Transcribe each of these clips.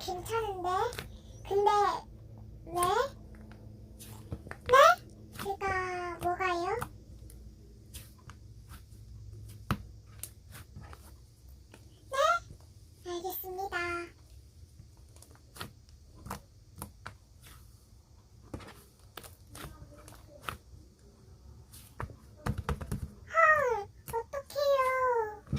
괜찮은데? 근데 왜? 네? 제가 뭐가요? 네? 알겠습니다. 헐, 어떡해요.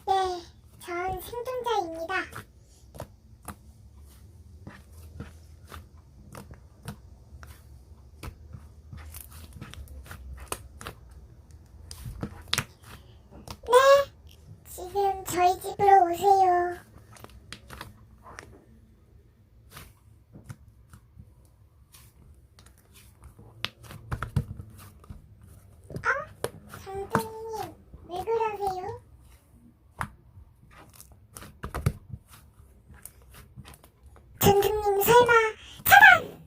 네, 전 생존자입니다. 네, 지금 저희 집으로 오세요. 선생님, 왜 그러세요? 선생님 설마 차단!